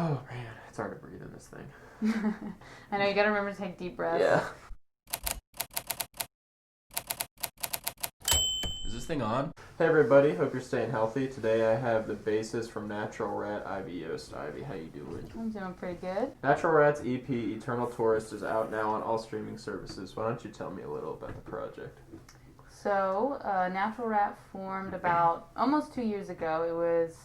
Oh man, it's hard to breathe in this thing. I know you gotta remember to take deep breaths. Yeah. Is this thing on? Hey everybody, hope you're staying healthy. Today I have the bassist from Natural Rat, Ivy Yost. Ivy, how you doing? I'm doing pretty good. Natural Rat's EP, Eternal Tourist, is out now on all streaming services. Why don't you tell me a little about the project? So, Natural Rat formed about almost 2 years ago. It was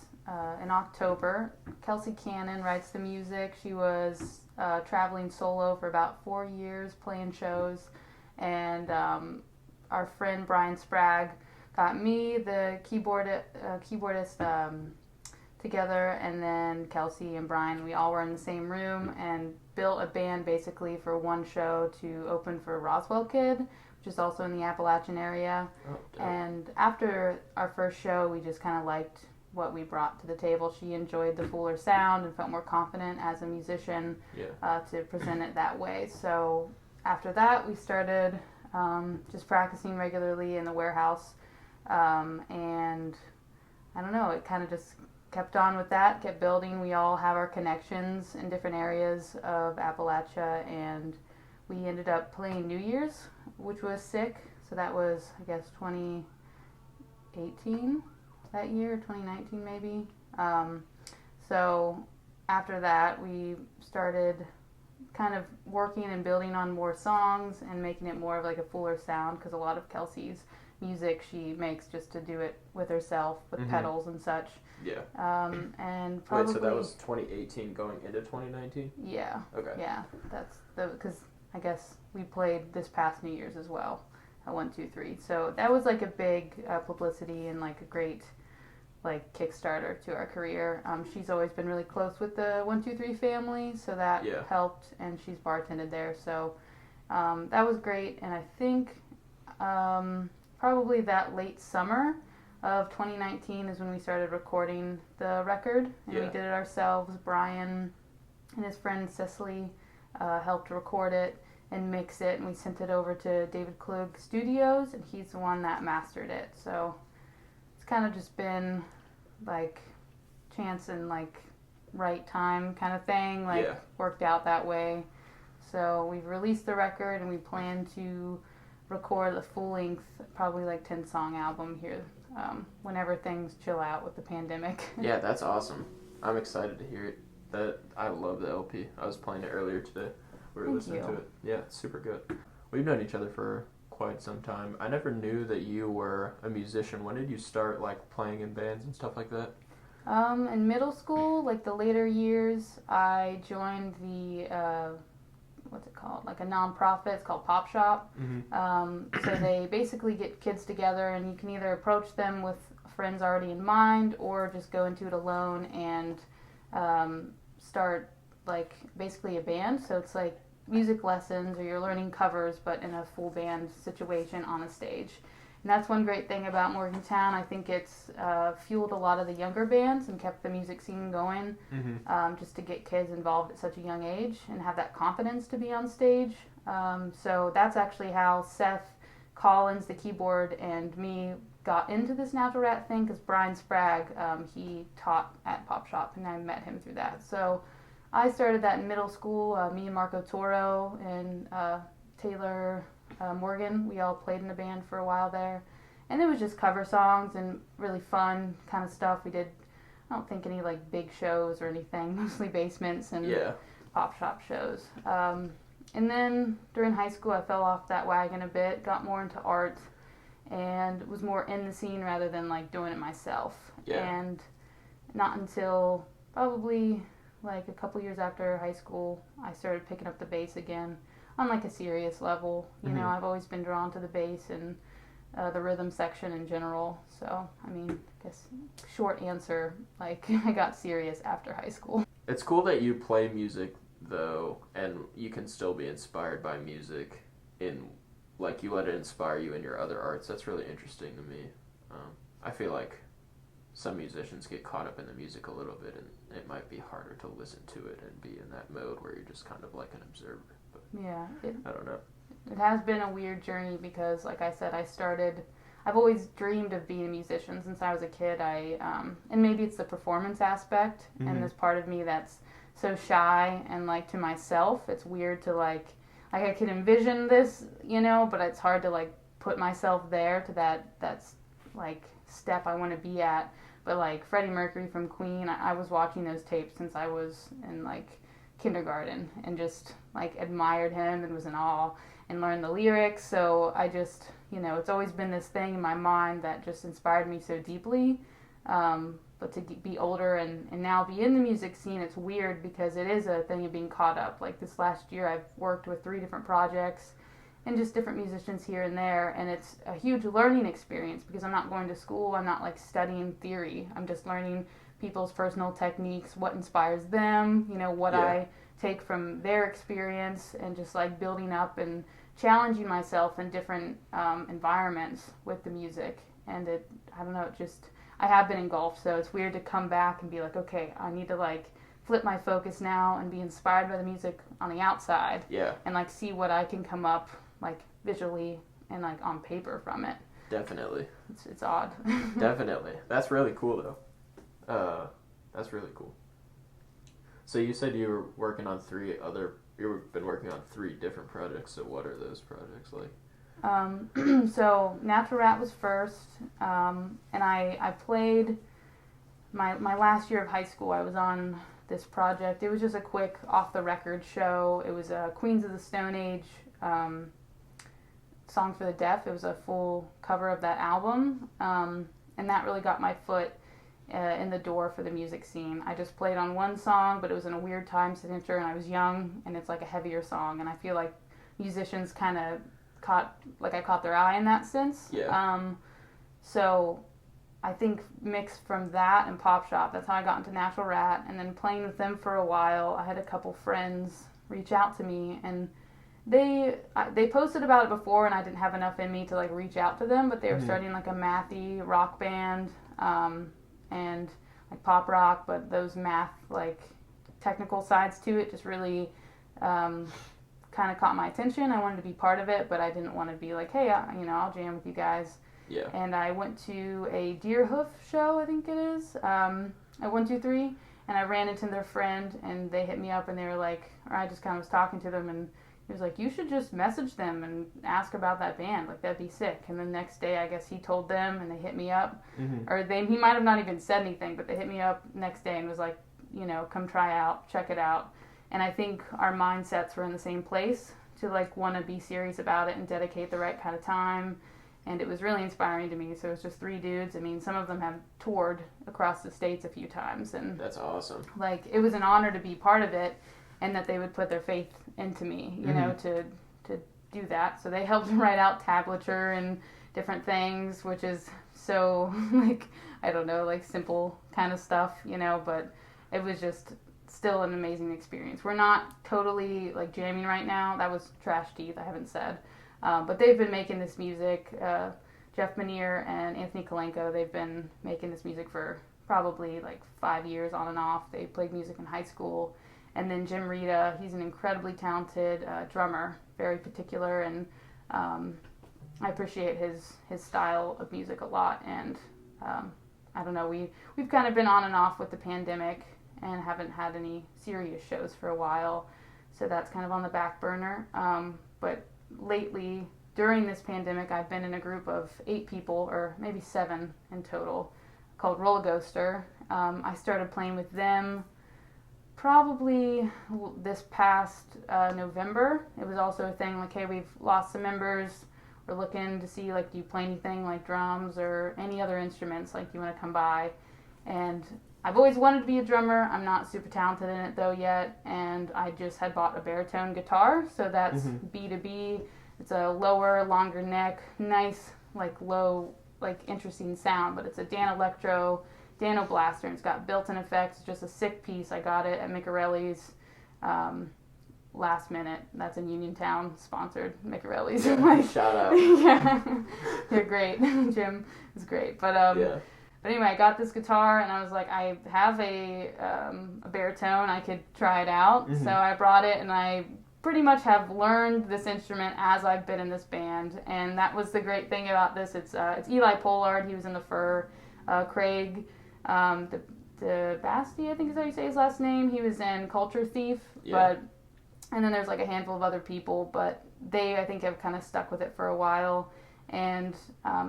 in October. Kelsey Cannon writes the music. She was traveling solo for about 4 years, playing shows, and our friend Brian Sprague got me, the keyboardist, together, and then Kelsey and Brian. We all were in the same room and built a band basically for one show to open for Roswell Kid, which is also in the Appalachian area. Oh, dope. And after our first show, we just kind of liked what we brought to the table. She enjoyed the fuller sound and felt more confident as a musician to present it that way. So after that, we started just practicing regularly in the warehouse. And I don't know, it kind of just kept on with that, kept building. We all have our connections in different areas of Appalachia, and we ended up playing New Year's, which was sick. So that was, I guess, 2018 that year, 2019 maybe. So after that, we started kind of working and building on more songs and making it more of like a fuller sound, because a lot of Kelsey's music she makes just to do it with herself with pedals and such. Yeah. And probably. Wait, so that was 2018 going into 2019? Yeah. Okay. Yeah, that's because I guess we played this past New Year's as well at 1-2-3. So that was like a big publicity and like a great like Kickstarter to our career. She's always been really close with the 1-2-3 family, so that helped, and she's bartended there. So that was great, and I think probably that late summer of 2019 is when we started recording the record, and we did it ourselves. Brian and his friend Cicely helped record it and mix it, and we sent it over to David Klug Studios, and he's the one that mastered it. So it's kind of just been like chance and like right time kind of thing, like worked out that way. So we've released the record, and we plan to record a full-length, probably like 10-song album here whenever things chill out with the pandemic. Yeah, that's awesome. I'm excited to hear it. I love the LP. I was playing it earlier today. We were listening to it. Yeah, it's super good. We've known each other for quite some time. I never knew that you were a musician. When did you start like playing in bands and stuff like that? In middle school, like the later years, I joined the what's it called? Like a nonprofit. It's called Pop Shop. So they basically get kids together, and you can either approach them with friends already in mind, or just go into it alone and start like basically a band. So it's like music lessons, or you're learning covers, but in a full band situation on a stage. And that's one great thing about Morgantown. I think it's fueled a lot of the younger bands and kept the music scene going, just to get kids involved at such a young age and have that confidence to be on stage. So that's actually how Seth Collins, the keyboard, and me got into this Natural Rat thing, because Brian Sprague, he taught at Pop Shop, and I met him through that. So I started that in middle school. Me and Marco Toro and Taylor Morgan, we all played in a band for a while there, and it was just cover songs and really fun kind of stuff. We did, I don't think any like big shows or anything, mostly basements and Pop Shop shows. And then during high school, I fell off that wagon a bit, got more into art, and was more in the scene rather than like doing it myself. And not until probably like a couple years after high school, I started picking up the bass again on like a serious level. You know, I've always been drawn to the bass and the rhythm section in general. So, I mean, I guess short answer, like I got serious after high school. It's cool that you play music though, and you can still be inspired by music in, like, you let it inspire you in your other arts. That's really interesting to me. I feel like some musicians get caught up in the music a little bit, and it might be harder to listen to it and be in that mode where you're just kind of like an observer. But I don't know. It has been a weird journey because, like I said, I've always dreamed of being a musician since I was a kid. And maybe it's the performance aspect, and there's part of me that's so shy and like to myself. It's weird to like I can envision this, but it's hard to like put myself there to that's like step I want to be at. But like Freddie Mercury from Queen, I was watching those tapes since I was in like kindergarten and just like admired him and was in awe and learned the lyrics. So I just, it's always been this thing in my mind that just inspired me so deeply. But to be older and now be in the music scene, it's weird because it is a thing of being caught up. Like this last year, I've worked with 3 different projects and just different musicians here and there, and it's a huge learning experience because I'm not going to school, I'm not like studying theory, I'm just learning people's personal techniques, what inspires them, what I take from their experience, and just like building up and challenging myself in different environments with the music. And I don't know, I have been engulfed, so it's weird to come back and be like, okay, I need to like flip my focus now and be inspired by the music on the outside. Yeah. And like see what I can come up like visually and like on paper from it. Definitely. It's odd. Definitely. That's really cool though. That's really cool. So you said you were working on you've been working on 3 different projects. So what are those projects like? So Natural Rat was first, and I played my last year of high school. I was on this project. It was just a quick off the record show. It was a Queens of the Stone Age Song for the Deaf. It was a full cover of that album, and that really got my foot in the door for the music scene. I just played on one song, but it was in a weird time signature, and I was young, and it's like a heavier song, and I feel like musicians kind of I caught their eye in that sense. Yeah. So I think mixed from that and Pop Shop, that's how I got into Natural Rat, and then playing with them for a while, I had a couple friends reach out to me, and they posted about it before, and I didn't have enough in me to like reach out to them, but they were starting like a mathy rock band, and like pop rock, but those math like technical sides to it just really kind of caught my attention. I wanted to be part of it, but I didn't want to be like, hey, I'll jam with you guys. Yeah. And I went to a Deerhoof show, I think it is, at 123, and I ran into their friend, and they hit me up, and they were like, or I just kind of was talking to them, and he was like, you should just message them and ask about that band, like that'd be sick. And the next day, I guess he told them, and they hit me up, or he might have not even said anything, but they hit me up next day and was like, come try out, check it out. And I think our mindsets were in the same place to like want to be serious about it and dedicate the right kind of time. And it was really inspiring to me. So it was just 3 dudes. I mean, some of them have toured across the states a few times, and that's awesome. Like it was an honor to be part of it, and that they would put their faith into me, to do that. So they helped write out tablature and different things, which is so like I don't know, like simple kind of stuff, but it was just still an amazing experience. We're not totally like jamming right now. That was Trash Teeth, I haven't said. But they've been making this music, Jeff Manier and Anthony Kalenko, they've been making this music for probably like 5 years on and off. They played music in high school. And then Jim Rita, he's an incredibly talented drummer, very particular, and I appreciate his style of music a lot. And I don't know, we've kind of been on and off with the pandemic and haven't had any serious shows for a while, so that's kind of on the back burner. But lately, during this pandemic, I've been in a group of 8 people, or maybe 7 in total, called Roller Ghoster. I started playing with them probably this past November. It was also a thing like, hey, we've lost some members. We're looking to see, like, do you play anything like drums or any other instruments, like, you want to come by? And I've always wanted to be a drummer. I'm not super talented in it, though, yet. And I just had bought a baritone guitar, so that's B2B. It's a lower, longer neck, nice, like, low, like, interesting sound. But it's a Dan Electro Dano Blaster, and it's got built-in effects. It's just a sick piece. I got it at Micarelli's last minute. That's in Uniontown, sponsored Micarelli's. Shout out. Yeah, they're great. Jim is great. But But anyway, I got this guitar, and I was like, I have a baritone. I could try it out. So I brought it, and I pretty much have learned this instrument as I've been in this band. And that was the great thing about this. It's Eli Pollard. He was in the Fur. Craig, the Basti, I think is how you say his last name. He was in Culture Thief, Yeah. and then there's like a handful of other people, but they, I think, have kind of stuck with it for a while. And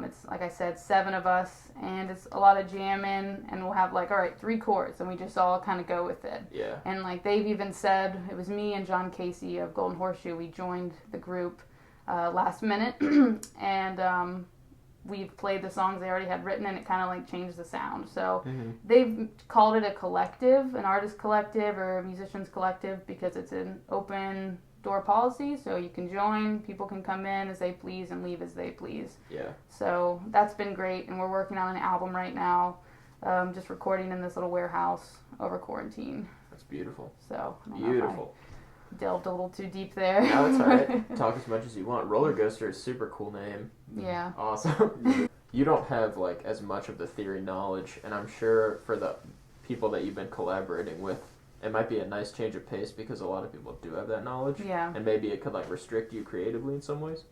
it's, like I said, 7 of us, and it's a lot of jamming, and we'll have like, all right, 3 chords, and we just all kind of go with it. Yeah. And like they've even said, it was me and John Casey of Golden Horseshoe, we joined the group last minute, and we've played the songs they already had written, and it kind of like changed the sound. So they've called it a collective, an artist collective or a musicians collective, because it's an open door policy, so you can join, people can come in as they please and leave as they please. Yeah. So that's been great, and we're working on an album right now, just recording in this little warehouse over quarantine. That's beautiful. So Beautiful. Delved a little too deep there. No, it's alright. Talk as much as you want. Roller Ghoster is a super cool name. Yeah. Awesome. You don't have like as much of the theory knowledge, and I'm sure for the people that you've been collaborating with, it might be a nice change of pace, because a lot of people do have that knowledge. Yeah. And maybe it could like restrict you creatively in some ways.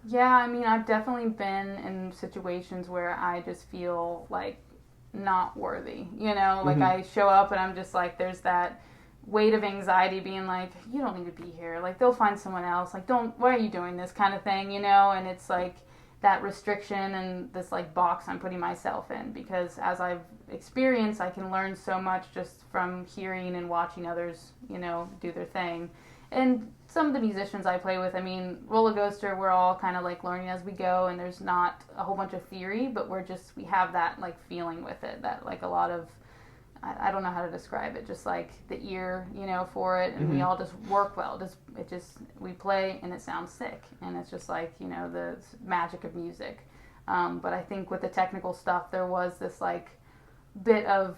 Yeah, I mean, I've definitely been in situations where I just feel like not worthy. You know, like I show up and I'm just like, there's that weight of anxiety being like, you don't need to be here. Like, they'll find someone else. Like, why are you doing this kind of thing, you know? And it's like that restriction and this like box I'm putting myself in, because as I've experienced, I can learn so much just from hearing and watching others, you know, do their thing. And some of the musicians I play with, I mean, Roller Ghoster, we're all kind of like learning as we go, and there's not a whole bunch of theory, but we have that like feeling with it, that like a lot of, I don't know how to describe it, just like the ear, you know, for it, and we all just work well. We play and it sounds sick, and it's just like, you know, the magic of music. But I think with the technical stuff, there was this like bit of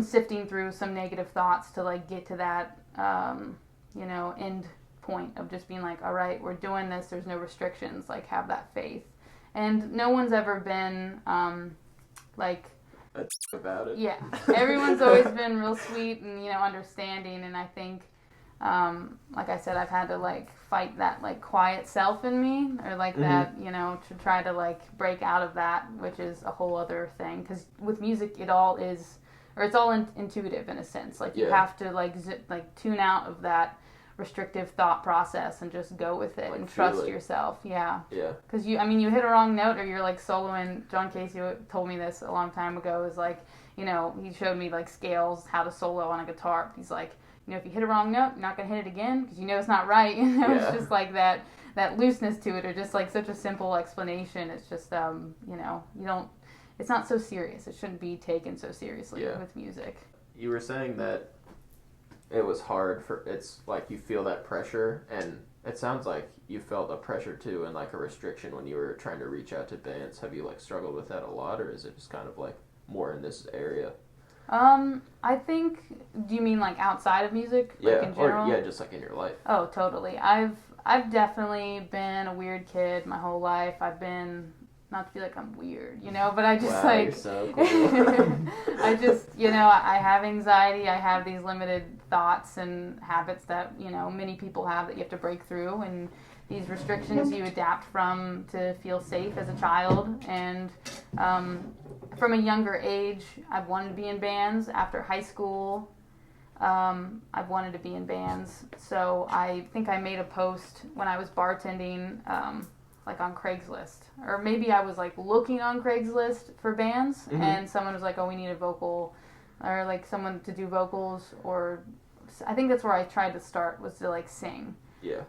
sifting through some negative thoughts to like get to that, you know, end point of just being like, all right, we're doing this. There's no restrictions. Like, have that faith. And no one's ever been like, about it. yeah, everyone's always been real sweet and, you know, understanding. And I think, like I said, I've had to like fight that like quiet self in me, or like that, you know, to try to like break out of that, which is a whole other thing. Because with music, it all is, or it's all intuitive in a sense. Like you have to like tune out of that restrictive thought process and just go with it, like, and trust yourself. Yeah. Because you hit a wrong note, or you're like soloing. John Casey told me this a long time ago. Is like, you know, he showed me like scales, how to solo on a guitar. He's like, you know, if you hit a wrong note, you're not gonna hit it again because you know it's not right. You know, it's just like that looseness to it, or just like such a simple explanation. It's just you know, it's not so serious. It shouldn't be taken so seriously with music. You were saying that it was hard it's like you feel that pressure, and it sounds like you felt a pressure too, and like a restriction when you were trying to reach out to bands. Have you like struggled with that a lot, or is it just kind of like more in this area? I think, do you mean like outside of music? Yeah, like in general? Or just like in your life. Oh, totally. I've definitely been a weird kid my whole life. I've been, not to be like I'm weird, you know, but I just wow, like, you're so cool. I just, you know, I have anxiety. I have these limited thoughts and habits that, you know, many people have that you have to break through, and these restrictions you adapt from to feel safe as a child. And from a younger age, I've wanted to be in bands. After high school, I've wanted to be in bands. So I think I made a post when I was bartending, like on Craigslist, or maybe I was like looking on Craigslist for bands, and someone was like, oh, we need a vocal, or like someone to do vocals, or I think that's where I tried to start, was to like sing. Yeah.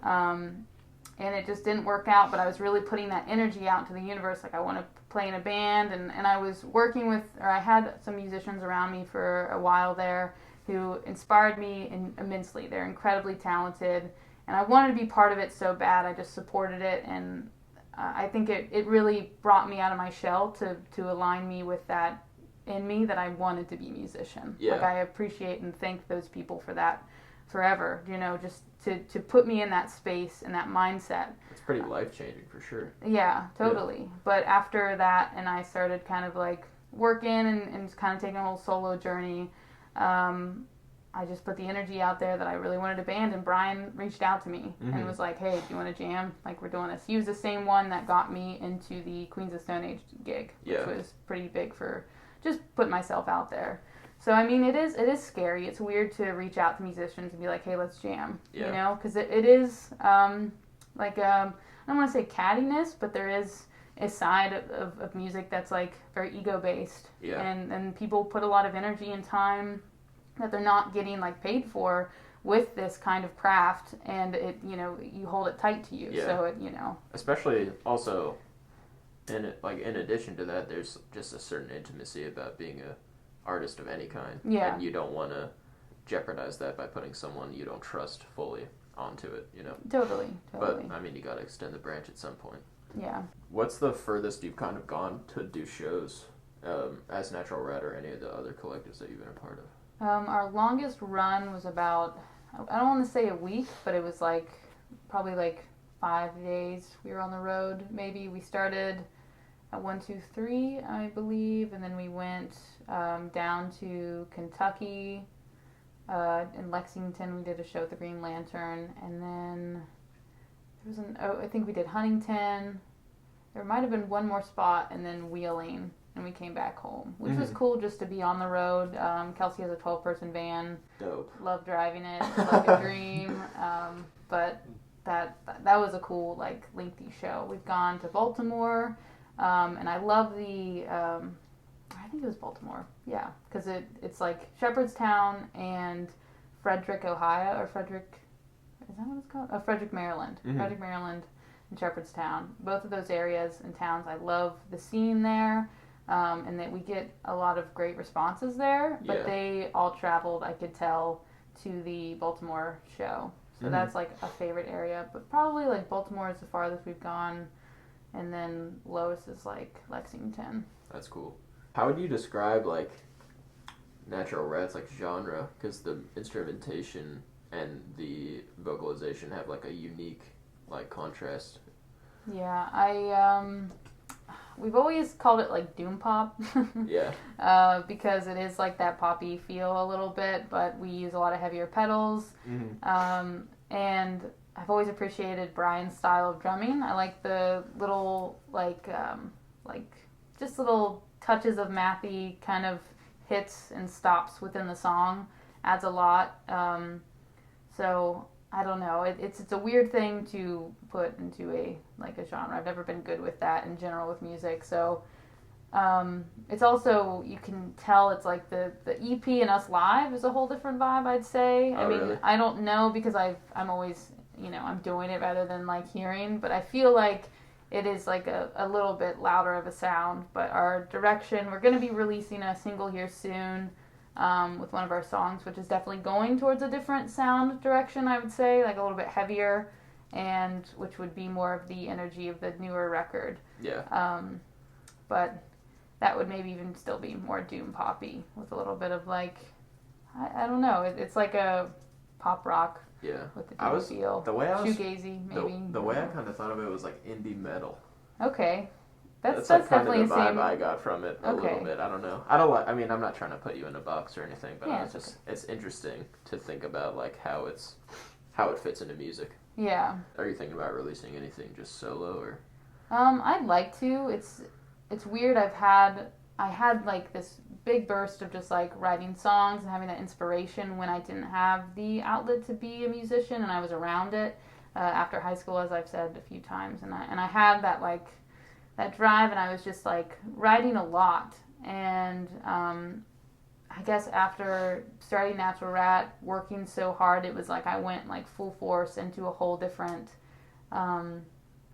And it just didn't work out, but I was really putting that energy out into the universe. Like, I want to play in a band, and I was working with, or I had some musicians around me for a while there who inspired me immensely. They're incredibly talented, and I wanted to be part of it so bad. I just supported it, and I think it really brought me out of my shell to align me with that in me, that I wanted to be a musician. Yeah. Like, I appreciate and thank those people for that forever, you know, just to put me in that space and that mindset. It's pretty life-changing for sure. Yeah, totally. Yeah. But after that, and I started kind of like working and kind of taking a whole solo journey, I just put the energy out there that I really wanted a band, and Brian reached out to me and was like, hey, do you want to jam? Like, we're doing this. He was the same one that got me into the Queens of Stone Age gig, which was pretty big for just put myself out there. So I mean, it is scary. It's weird to reach out to musicians and be like, hey, let's jam. Yeah. You know, because it is like I don't want to say cattiness, but there is a side of music that's like very ego based. Yeah. And people put a lot of energy and time that they're not getting like paid for with this kind of craft, and it, you know, you hold it tight to you. Yeah. So it, you know, especially also in addition to that, there's just a certain intimacy about being a artist of any kind. Yeah. And you don't want to jeopardize that by putting someone you don't trust fully onto it, you know. Totally. But I mean, you got to extend the branch at some point. Yeah. What's the furthest you've kind of gone to do shows as Natural Rat or any of the other collectives that you've been a part of? Our longest run was about, I don't want to say a week, but it was like probably like 5 days we were on the road. Maybe we started at 1, 2, 3, I believe, and then we went down to Kentucky. In Lexington, we did a show at the Green Lantern, and then there was I think we did Huntington. There might have been one more spot, and then Wheeling, and we came back home, which was cool just to be on the road. Kelsey has a 12-person van. Dope. Love driving it. It's like a dream. But that was a cool, like, lengthy show. We've gone to Baltimore, and I love the, I think it was Baltimore. Yeah, because it's like Shepherdstown and Frederick, Ohio, or Frederick, is that what it's called? Oh, Frederick, Maryland. Mm-hmm. Frederick, Maryland and Shepherdstown. Both of those areas and towns, I love the scene there, and that we get a lot of great responses there. But Yeah. they all traveled, I could tell, to the Baltimore show. So that's like a favorite area. But probably like Baltimore is the farthest we've gone, and then lowest is like Lexington. That's cool. How would you describe like Natural Rat's like genre? Because the instrumentation and the vocalization have like a unique like contrast. Yeah, we've always called it like doom pop. Yeah. Because it is like that poppy feel a little bit, but we use a lot of heavier pedals. Mm-hmm. And I've always appreciated Brian's style of drumming. I like the little like just little touches of mathy kind of hits and stops within the song. Adds a lot. So I don't know. It's a weird thing to put into a genre. I've never been good with that in general with music. So it's also, you can tell it's like the EP and us live is a whole different vibe, I'd say. Oh, I mean, really? I don't know because I'm always, you know, I'm doing it rather than like hearing, but I feel like it is like a little bit louder of a sound. But our direction, we're going to be releasing a single here soon. With one of our songs, which is definitely going towards a different sound direction, I would say, like a little bit heavier, and which would be more of the energy of the newer record. Yeah. But that would maybe even still be more doom poppy with a little bit of like, I don't know, it's like a pop rock. Yeah. With the doom feel. The way I was shoegazy, maybe. The way I kind of thought of it was like indie metal. Okay. That's like kind definitely of the the vibe same. I got from it a Okay. little bit. I don't know. I don't like. I mean, I'm not trying to put you in a box or anything, but Yeah, it's just it's interesting to think about like how it fits into music. Yeah. Are you thinking about releasing anything just solo or? I'd like to. It's weird. I had like this big burst of just like writing songs and having that inspiration when I didn't have the outlet to be a musician, and I was around it after high school, as I've said a few times, and I had that like that drive, and I was just like writing a lot. And I guess after starting Natural Rat, working so hard, it was like I went like full force into a whole different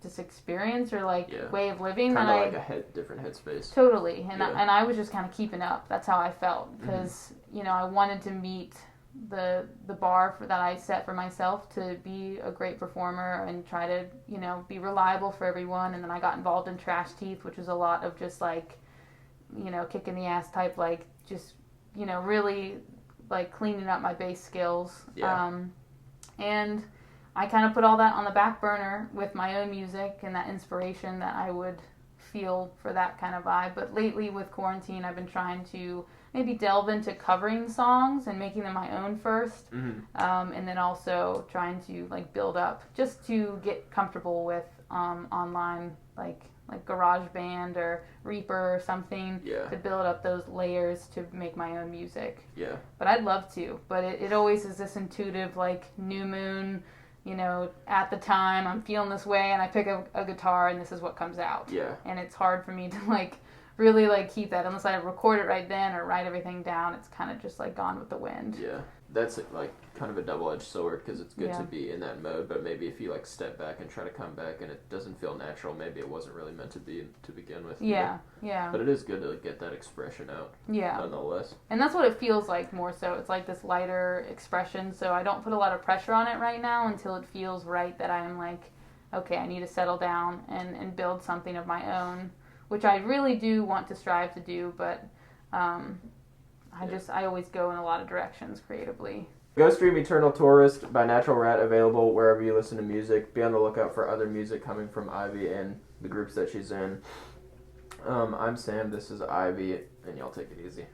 just experience or like way of living. Kind of like a different headspace. Totally, and Yeah. I was just kind of keeping up. That's how I felt, because you know, I wanted to meet the bar that I set for myself to be a great performer and try to, you know, be reliable for everyone. And then I got involved in Trash Teeth, which was a lot of just like, you know, kicking the ass type, like just, you know, really like cleaning up my bass skills. Yeah. And I kind of put all that on the back burner with my own music and that inspiration that I would feel for that kind of vibe. But lately with quarantine, I've been trying to maybe delve into covering songs and making them my own first. And then also trying to like build up just to get comfortable with online like like GarageBand or Reaper or something Yeah. to build up those layers to make my own music. Yeah. But I'd love to. But it always is this intuitive, like, new moon, you know, at the time I'm feeling this way and I pick a guitar and this is what comes out. Yeah. And it's hard for me to, like, really, like, keep that unless I record it right then or write everything down. It's kind of just, like, gone with the wind. Yeah. That's, like, kind of a double-edged sword because it's good Yeah. to be in that mode, but maybe if you, like, step back and try to come back and it doesn't feel natural, maybe it wasn't really meant to be to begin with. Yeah, yeah. But it is good to, like, get that expression out. Yeah. Nonetheless. And that's what it feels like more so. It's like this lighter expression, so I don't put a lot of pressure on it right now until it feels right that I am like, okay, I need to settle down and build something of my own, which I really do want to strive to do, but I always go in a lot of directions creatively. Go stream Eternal Tourist by Natural Rat, available wherever you listen to music. Be on the lookout for other music coming from Ivy and the groups that she's in. I'm Sam, this is Ivy, and y'all take it easy.